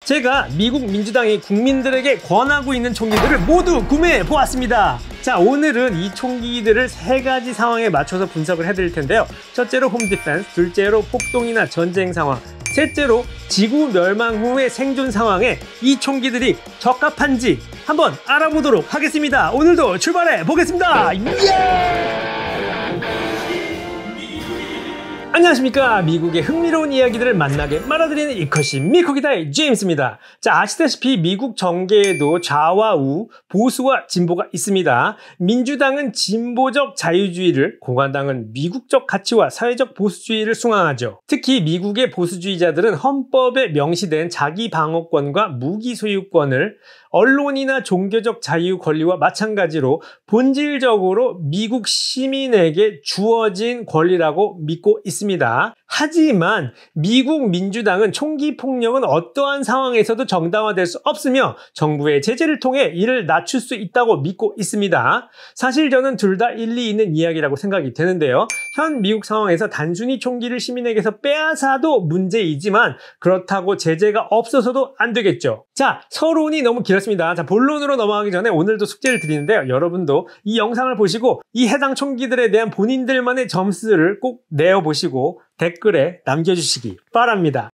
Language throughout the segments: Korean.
제가 미국 민주당이 국민들에게 권하고 있는 총기들을 모두 구매해 보았습니다. 자, 오늘은 이 총기들을 3가지 상황에 맞춰서 분석을 해드릴 텐데요. 첫째로 홈 디펜스, 둘째로 폭동이나 전쟁 상황, 셋째로 지구 멸망 후의 생존 상황에 이 총기들이 적합한지 한번 알아보도록 하겠습니다. 오늘도 출발해 보겠습니다. 예! 안녕하십니까. 미국의 흥미로운 이야기들을 만나게 말아드리는 이컷이 미코기다의 제임스입니다. 자, 아시다시피 미국 정계에도 좌와 우, 보수와 진보가 있습니다. 민주당은 진보적 자유주의를, 공화당은 미국적 가치와 사회적 보수주의를 숭앙하죠. 특히 미국의 보수주의자들은 헌법에 명시된 자기 방어권과 무기 소유권을 언론이나 종교적 자유 권리와 마찬가지로 본질적으로 미국 시민에게 주어진 권리라고 믿고 있습니다. 하지만 미국 민주당은 총기 폭력은 어떠한 상황에서도 정당화될 수 없으며 정부의 제재를 통해 이를 낮출 수 있다고 믿고 있습니다. 사실 저는 둘 다 일리 있는 이야기라고 생각이 되는데요. 현 미국 상황에서 단순히 총기를 시민에게서 빼앗아도 문제이지만 그렇다고 제재가 없어서도 안 되겠죠. 자, 서론이 너무 길었습니다. 자, 본론으로 넘어가기 전에 오늘도 숙제를 드리는데요. 여러분도 이 영상을 보시고 이 해당 총기들에 대한 본인들만의 점수를 꼭 내어보시고 댓글에 남겨주시기 바랍니다.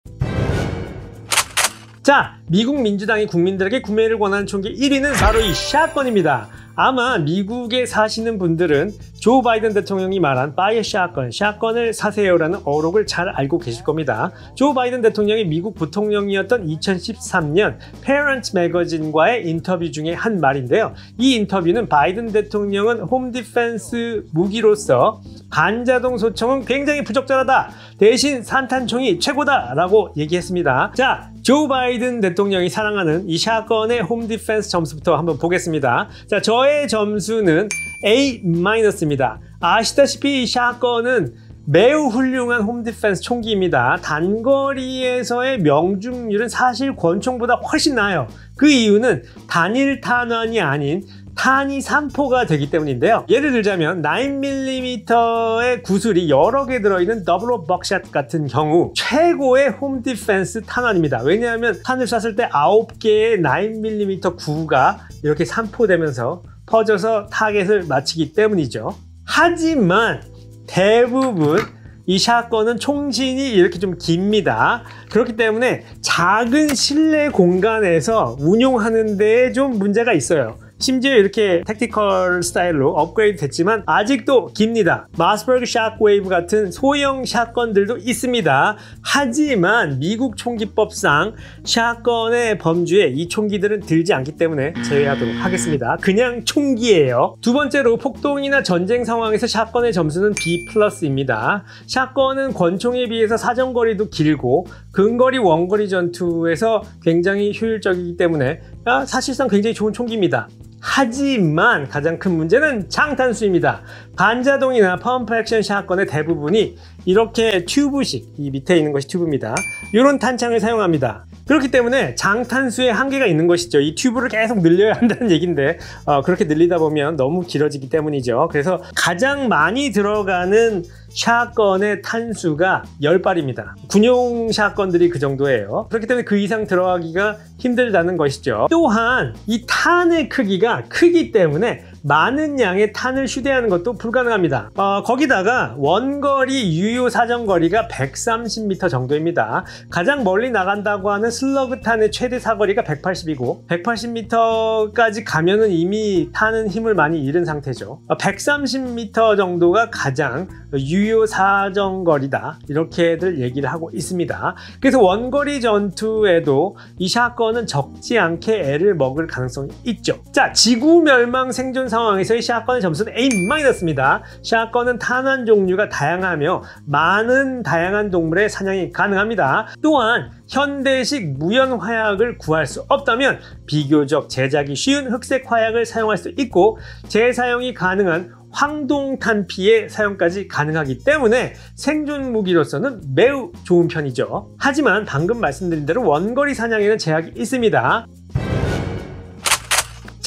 자, 미국 민주당이 국민들에게 구매를 권하는 총기 1위는 바로 이 샷건입니다. 아마 미국에 사시는 분들은 조 바이든 대통령이 말한 buy a shotgun, 샷건을 사세요라는 어록을 잘 알고 계실 겁니다. 조 바이든 대통령이 미국 부통령이었던 2013년 Parents 매거진과의 인터뷰 중에 한 말인데요. 이 인터뷰는 바이든 대통령은 홈 디펜스 무기로서 반자동 소총은 굉장히 부적절하다. 대신 산탄총이 최고다 라고 얘기했습니다. 자, 조 바이든 대통령이 사랑하는 이 샷건의 홈 디펜스 점수부터 한번 보겠습니다. 자, 저의 점수는 A-입니다. 아시다시피 이 샷건은 매우 훌륭한 홈 디펜스 총기입니다. 단거리에서의 명중률은 사실 권총보다 훨씬 나아요. 그 이유는 단일 탄환이 아닌 탄이 산포가 되기 때문인데요. 예를 들자면 9mm의 구슬이 여러 개 들어있는 더블 벅샷 같은 경우 최고의 홈 디펜스 탄환입니다. 왜냐하면 탄을 쐈을 때 9개의 9mm 구가 이렇게 산포되면서 퍼져서 타겟을 맞추기 때문이죠. 하지만 대부분 이 샷건은 총신이 이렇게 좀 깁니다. 그렇기 때문에 작은 실내 공간에서 운용하는 데에 좀 문제가 있어요. 심지어 이렇게 택티컬 스타일로 업그레이드 됐지만 아직도 깁니다. 마스버그 샷웨이브 같은 소형 샷건들도 있습니다. 하지만 미국 총기법상 샷건의 범주에 이 총기들은 들지 않기 때문에 제외하도록 하겠습니다. 그냥 총기예요. 두 번째로 폭동이나 전쟁 상황에서 샷건의 점수는 B+입니다. 샷건은 권총에 비해서 사정거리도 길고 근거리 원거리 전투에서 굉장히 효율적이기 때문에 사실상 굉장히 좋은 총기입니다. 하지만 가장 큰 문제는 장탄수입니다. 반자동이나 펌프 액션 샷건의 대부분이 이렇게 튜브식, 이 밑에 있는 것이 튜브입니다. 이런 탄창을 사용합니다. 그렇기 때문에 장탄수에 한계가 있는 것이죠. 이 튜브를 계속 늘려야 한다는 얘기인데 그렇게 늘리다 보면 너무 길어지기 때문이죠. 그래서 가장 많이 들어가는 샷건의 탄수가 10발입니다. 군용 샷건들이 그 정도예요. 그렇기 때문에 그 이상 들어가기가 힘들다는 것이죠. 또한 이 탄의 크기가 크기 때문에 많은 양의 탄을 휴대하는 것도 불가능합니다. 거기다가 원거리 유효 사정거리가 130m 정도입니다. 가장 멀리 나간다고 하는 슬러그 탄의 최대 사거리가 180이고 180m까지 가면은 이미 탄은 힘을 많이 잃은 상태죠. 130m 정도가 가장 유효 사정거리다, 이렇게들 얘기를 하고 있습니다. 그래서 원거리 전투에도 이 샷건은 적지 않게 애를 먹을 가능성이 있죠. 자, 지구 멸망 생존 상황에서의 샷건의 점수는 A-입니다. 샷건은 탄환 종류가 다양하며 많은 다양한 동물의 사냥이 가능합니다. 또한 현대식 무연 화약을 구할 수 없다면 비교적 제작이 쉬운 흑색 화약을 사용할 수 있고 재사용이 가능한 황동탄피의 사용까지 가능하기 때문에 생존 무기로서는 매우 좋은 편이죠. 하지만 방금 말씀드린 대로 원거리 사냥에는 제약이 있습니다.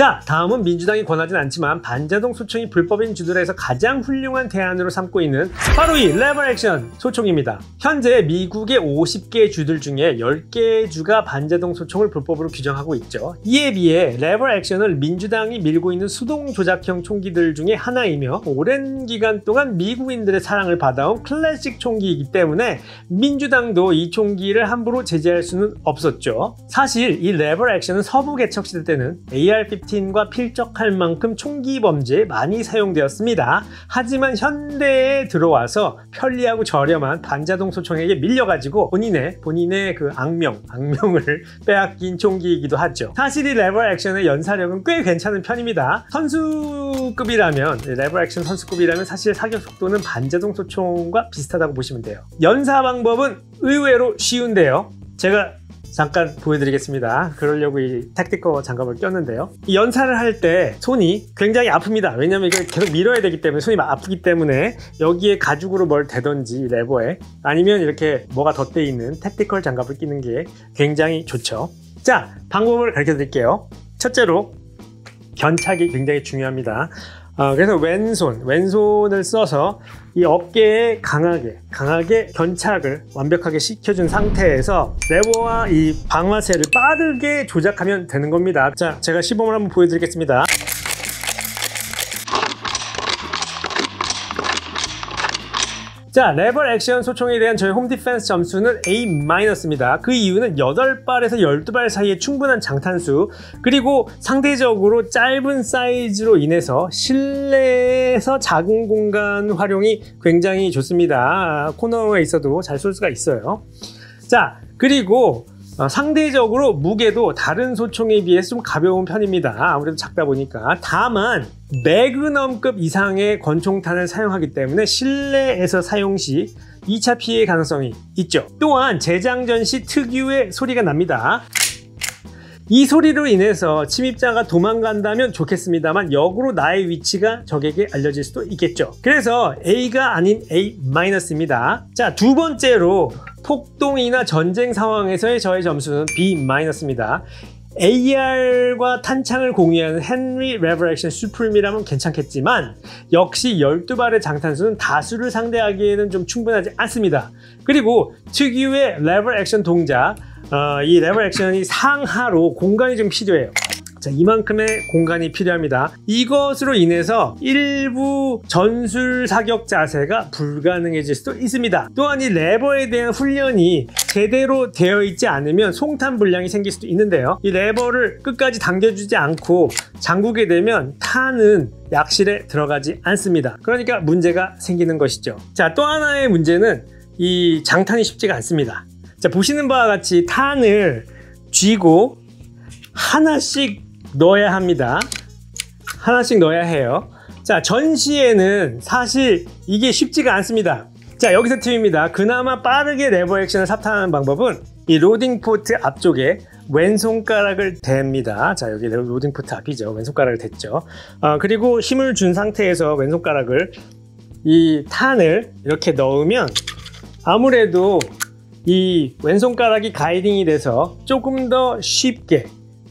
자, 다음은 민주당이 권하진 않지만 반자동 소총이 불법인 주들에서 가장 훌륭한 대안으로 삼고 있는 바로 이 레버 액션 소총입니다. 현재 미국의 50개 주들 중에 10개의 주가 반자동 소총을 불법으로 규정하고 있죠. 이에 비해 레버 액션을 민주당이 밀고 있는 수동 조작형 총기들 중에 하나이며 오랜 기간 동안 미국인들의 사랑을 받아온 클래식 총기이기 때문에 민주당도 이 총기를 함부로 제재할 수는 없었죠. 사실 이 레버 액션은 서부 개척 시대 때는 AR-15과 필적할 만큼 총기 범죄에 많이 사용되었습니다. 하지만 현대에 들어와서 편리하고 저렴한 반자동 소총에게 밀려가지고 본인의 그 악명을 빼앗긴 총기이기도 하죠. 사실 이 레버 액션의 연사력은 꽤 괜찮은 편입니다. 선수급이라면 레버 액션 선수급이라면 사실 사격 속도는 반자동 소총과 비슷하다고 보시면 돼요. 연사 방법은 의외로 쉬운데요. 제가 잠깐 보여드리겠습니다. 그러려고 이 택티커 장갑을 꼈는데요. 이 연사를 할 때 손이 굉장히 아픕니다. 왜냐면 이걸 계속 밀어야 되기 때문에 손이 아프기 때문에 여기에 가죽으로 뭘 대던지 레버에 아니면 이렇게 뭐가 덧대 있는 택티컬 장갑을 끼는 게 굉장히 좋죠. 자, 방법을 가르쳐 드릴게요. 첫째로 견착이 굉장히 중요합니다. 그래서 왼손을 써서 이 어깨에 강하게 견착을 완벽하게 시켜준 상태에서 레버와 이 방아쇠를 빠르게 조작하면 되는 겁니다. 자, 제가 시범을 한번 보여드리겠습니다. 자, 레버 액션 소총에 대한 저희 홈 디펜스 점수는 A-입니다. 그 이유는 8발에서 12발 사이에 충분한 장탄수, 그리고 상대적으로 짧은 사이즈로 인해서 실내에서 작은 공간 활용이 굉장히 좋습니다. 코너에 있어도 잘 쏠 수가 있어요. 자, 그리고 상대적으로 무게도 다른 소총에 비해서 좀 가벼운 편입니다. 아무래도 작다 보니까. 다만 매그넘급 이상의 권총탄을 사용하기 때문에 실내에서 사용 시 2차 피해 가능성이 있죠. 또한 재장전 시 특유의 소리가 납니다. 이 소리로 인해서 침입자가 도망간다면 좋겠습니다만 역으로 나의 위치가 적에게 알려질 수도 있겠죠. 그래서 A가 아닌 A-입니다. 자, 두 번째로 폭동이나 전쟁 상황에서의 저의 점수는 B-입니다. AR과 탄창을 공유하는 헨리 레버 액션 슈프림이라면 괜찮겠지만 역시 12발의 장탄수는 다수를 상대하기에는 좀 충분하지 않습니다. 그리고 특유의 레버 액션 동작, 이 레버 액션이 상하로 공간이 좀 필요해요. 자, 이만큼의 공간이 필요합니다. 이것으로 인해서 일부 전술 사격 자세가 불가능해질 수도 있습니다. 또한 이 레버에 대한 훈련이 제대로 되어 있지 않으면 송탄 불량이 생길 수도 있는데요. 이 레버를 끝까지 당겨주지 않고 잠그게 되면 탄은 약실에 들어가지 않습니다. 그러니까 문제가 생기는 것이죠. 자, 또 하나의 문제는 이 장탄이 쉽지가 않습니다. 자, 보시는 바와 같이 탄을 쥐고 하나씩 넣어야 합니다. 하나씩 넣어야 해요. 자, 전시에는 사실 이게 쉽지가 않습니다. 자, 여기서 팁입니다. 그나마 빠르게 레버 액션을 삽탄하는 방법은 이 로딩 포트 앞쪽에 왼손가락을 댑니다. 자, 여기 로딩 포트 앞이죠. 왼손가락을 댔죠. 그리고 힘을 준 상태에서 왼손가락을 이 탄을 이렇게 넣으면 아무래도 이 왼손가락이 가이딩이 돼서 조금 더 쉽게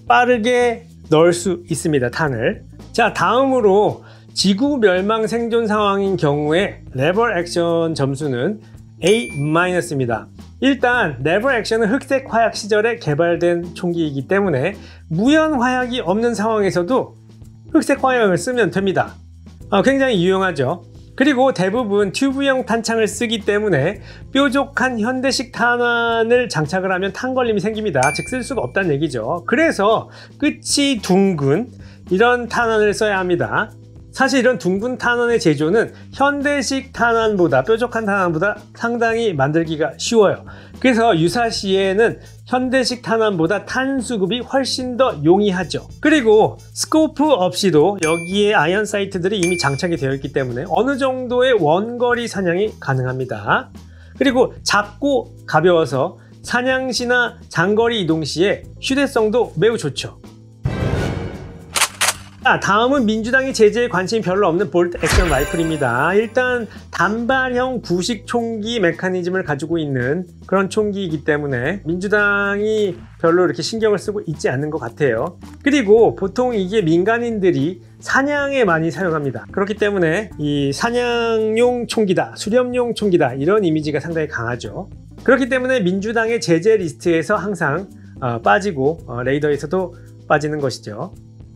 빠르게 넣을 수 있습니다. 탄을. 자, 다음으로 지구 멸망 생존 상황인 경우에 레버 액션 점수는 A-입니다. 일단 레버 액션은 흑색 화약 시절에 개발된 총기이기 때문에 무연 화약이 없는 상황에서도 흑색 화약을 쓰면 됩니다. 굉장히 유용하죠. 그리고 대부분 튜브형 탄창을 쓰기 때문에 뾰족한 현대식 탄환을 장착을 하면 탄걸림이 생깁니다. 즉 쓸 수가 없다는 얘기죠. 그래서 끝이 둥근 이런 탄환을 써야 합니다. 사실 이런 둥근 탄환의 제조는 현대식 탄환보다, 뾰족한 탄환보다 상당히 만들기가 쉬워요. 그래서 유사시에는 현대식 탄환보다 탄 수급이 훨씬 더 용이하죠. 그리고 스코프 없이도 여기에 아이언 사이트들이 이미 장착이 되어 있기 때문에 어느 정도의 원거리 사냥이 가능합니다. 그리고 작고 가벼워서 사냥 시나 장거리 이동 시에 휴대성도 매우 좋죠. 다음은 민주당이 제재에 관심이 별로 없는 볼트 액션 라이플입니다. 일단 단발형 구식 총기 메커니즘을 가지고 있는 그런 총기이기 때문에 민주당이 별로 이렇게 신경을 쓰고 있지 않는 것 같아요. 그리고 보통 이게 민간인들이 사냥에 많이 사용합니다. 그렇기 때문에 이 사냥용 총기다, 수렵용 총기다 이런 이미지가 상당히 강하죠. 그렇기 때문에 민주당의 제재 리스트에서 항상 빠지고 레이더에서도 빠지는 것이죠.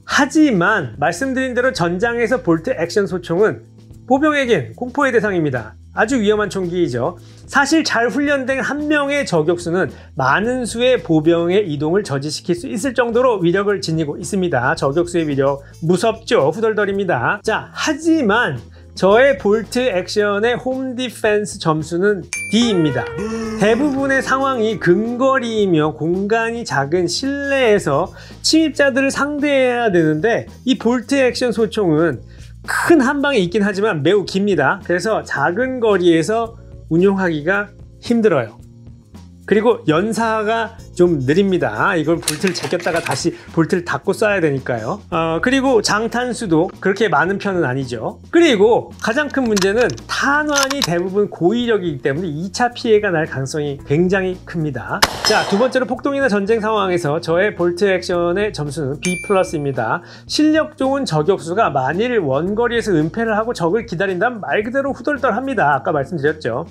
하지만 말씀드린 대로 전장에서 볼트 액션 소총은 보병에겐 공포의 대상입니다. 아주 위험한 총기이죠. 사실 잘 훈련된 한 명의 저격수는 많은 수의 보병의 이동을 저지시킬 수 있을 정도로 위력을 지니고 있습니다. 저격수의 위력 무섭죠. 후덜덜입니다. 자, 하지만 저의 볼트 액션의 홈 디펜스 점수는 D입니다. 대부분의 상황이 근거리이며 공간이 작은 실내에서 침입자들을 상대해야 되는데 이 볼트 액션 소총은 큰 한방이 있긴 하지만 매우 깁니다. 그래서 작은 거리에서 운용하기가 힘들어요. 그리고 연사가 좀 느립니다. 이걸 볼트를 제꼈다가 다시 볼트를 닫고 쏴야 되니까요. 그리고 장탄수도 그렇게 많은 편은 아니죠. 그리고 가장 큰 문제는 탄환이 대부분 고위력이기 때문에 2차 피해가 날 가능성이 굉장히 큽니다. 자, 두 번째로 폭동이나 전쟁 상황에서 저의 볼트 액션의 점수는 B+입니다. 실력 좋은 저격수가 만일 원거리에서 은폐를 하고 적을 기다린다면 말 그대로 후덜덜합니다. 아까 말씀드렸죠.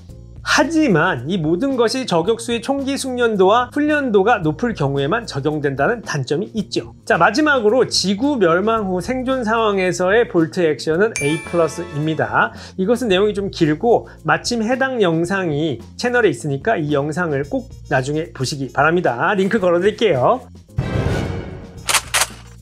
하지만 이 모든 것이 저격수의 총기 숙련도와 훈련도가 높을 경우에만 적용된다는 단점이 있죠. 자, 마지막으로 지구 멸망 후 생존 상황에서의 볼트 액션은 A+입니다. 이것은 내용이 좀 길고 마침 해당 영상이 채널에 있으니까 이 영상을 꼭 나중에 보시기 바랍니다. 링크 걸어드릴게요.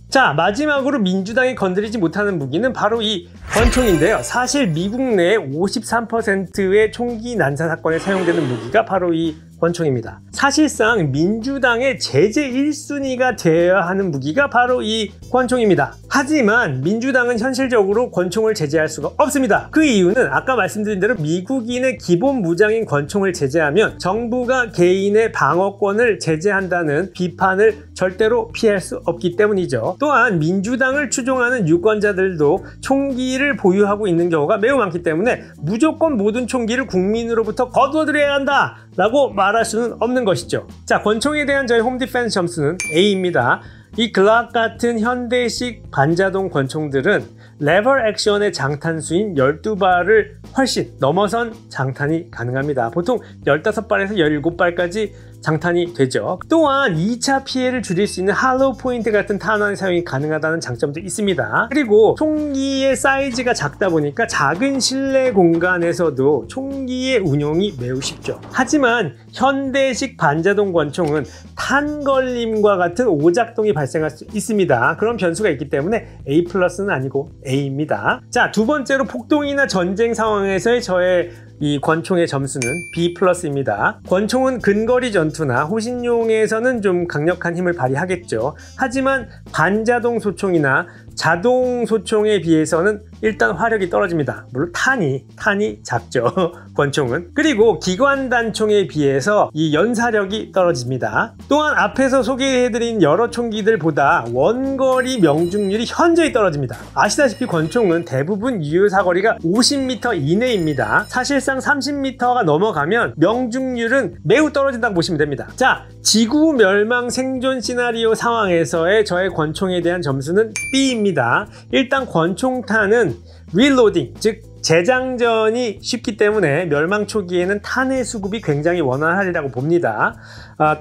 자, 마지막으로 민주당이 건드리지 못하는 무기는 바로 이 권총인데요. 사실 미국 내 53%의 총기 난사 사건에 사용되는 무기가 바로 이 권총입니다. 사실상 민주당의 제재 1순위가 되어야 하는 무기가 바로 이 권총입니다. 하지만 민주당은 현실적으로 권총을 제재할 수가 없습니다. 그 이유는 아까 말씀드린 대로 미국인의 기본 무장인 권총을 제재하면 정부가 개인의 방어권을 제재한다는 비판을 절대로 피할 수 없기 때문이죠. 또한 민주당을 추종하는 유권자들도 총기를 보유하고 있는 경우가 매우 많기 때문에 무조건 모든 총기를 국민으로부터 거두어들여야 한다 라고 말할 수는 없는 것이죠. 자, 권총에 대한 저의 홈 디펜스 점수는 A입니다. 이 글락 같은 현대식 반자동 권총들은 레버 액션의 장탄수인 12발을 훨씬 넘어선 장탄이 가능합니다. 보통 15발에서 17발까지 장탄이 되죠. 또한 2차 피해를 줄일 수 있는 할로우 포인트 같은 탄환 사용이 가능하다는 장점도 있습니다. 그리고 총기의 사이즈가 작다 보니까 작은 실내 공간에서도 총기의 운용이 매우 쉽죠. 하지만 현대식 반자동 권총은 탄 걸림과 같은 오작동이 발생할 수 있습니다. 그런 변수가 있기 때문에 A+는 아니고 A입니다. 자, 두 번째로 폭동이나 전쟁 상황에서의 저의 이 권총의 점수는 B+입니다. 권총은 근거리 전투나 호신용에서는 좀 강력한 힘을 발휘하겠죠. 하지만 반자동 소총이나 자동 소총에 비해서는 일단 화력이 떨어집니다. 물론 탄이 작죠. 권총은. 그리고 기관 단총에 비해서 이 연사력이 떨어집니다. 또한 앞에서 소개해드린 여러 총기들보다 원거리 명중률이 현저히 떨어집니다. 아시다시피 권총은 대부분 유효 사거리가 50m 이내입니다. 사실상 30m가 넘어가면 명중률은 매우 떨어진다고 보시면 됩니다. 자, 지구 멸망 생존 시나리오 상황에서의 저의 권총에 대한 점수는 B입니다. 일단 권총탄은 릴로딩, 즉 재장전이 쉽기 때문에 멸망 초기에는 탄의 수급이 굉장히 원활하리라고 봅니다.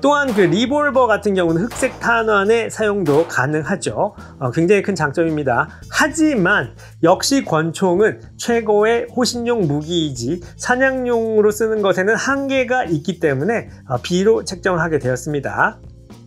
또한 그 리볼버 같은 경우는 흑색 탄환의 사용도 가능하죠. 굉장히 큰 장점입니다. 하지만 역시 권총은 최고의 호신용 무기이지 사냥용으로 쓰는 것에는 한계가 있기 때문에 B로 책정하게 되었습니다.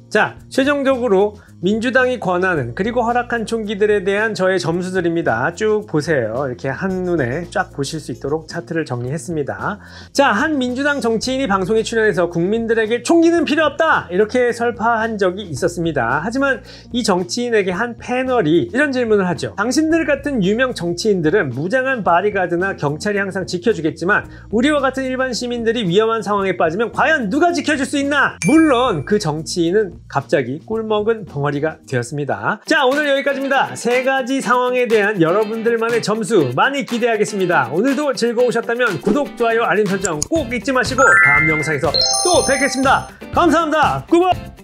자, 최종적으로 민주당이 권하는 그리고 허락한 총기들에 대한 저의 점수들입니다. 쭉 보세요. 이렇게 한눈에 쫙 보실 수 있도록 차트를 정리했습니다. 자, 한 민주당 정치인이 방송에 출연해서 국민들에게 총기는 필요 없다! 이렇게 설파한 적이 있었습니다. 하지만 이 정치인에게 한 패널이 이런 질문을 하죠. 당신들 같은 유명 정치인들은 무장한 바디가드나 경찰이 항상 지켜주겠지만 우리와 같은 일반 시민들이 위험한 상황에 빠지면 과연 누가 지켜줄 수 있나? 물론 그 정치인은 갑자기 꿀먹은 벙어리 처리가 되었습니다. 자, 오늘 여기까지입니다. 세 가지 상황에 대한 여러분들만의 점수 많이 기대하겠습니다. 오늘도 즐거우셨다면 구독, 좋아요, 알림 설정 꼭 잊지 마시고 다음 영상에서 또 뵙겠습니다. 감사합니다. 꾸벅!